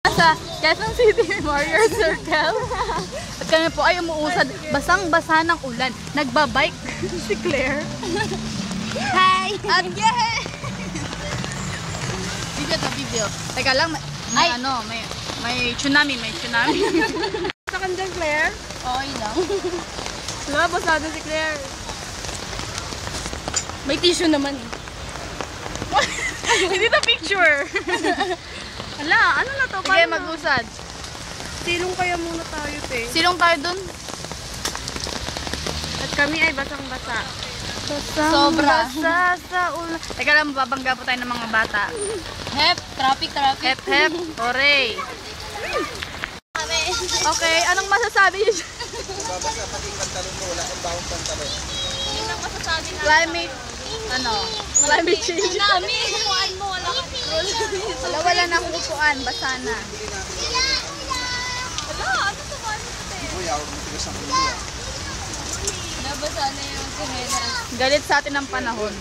Sa Quezon City Memorial Circle. At kami po ay umuusad. Basang-basa ng ulan. Nagbabike si Claire. Hi! At yeah! Video to video. Teka lang, may tsunami, Sa kandang, Claire? Okay lang. Wala, basado si Claire. May tissue naman. Hindi na picture. Hala, ano na to? Sige, mag-usad. Silong kaya muna tayo, te. Silong tayo dun. At kami ay basang-basa. Sobra. Basa sa ulan. Teka lang, mababangga po tayo ng mga bata. Hep, traffic. Hep, hep, hooray. Okay, anong masasabi niyo dyan? Babasa pati yung pantalon mo, wala kang bawang pantalon. Yun ang masasabi na. Climate, climate change. Kami, kuhaan mo, wala ka. Wala na akong upuan, basa na. Hala, ano sa basa te? Uy, awag mo tigas ang ulo. Nabasa na yung kumena. Galit sa atin ang panahon.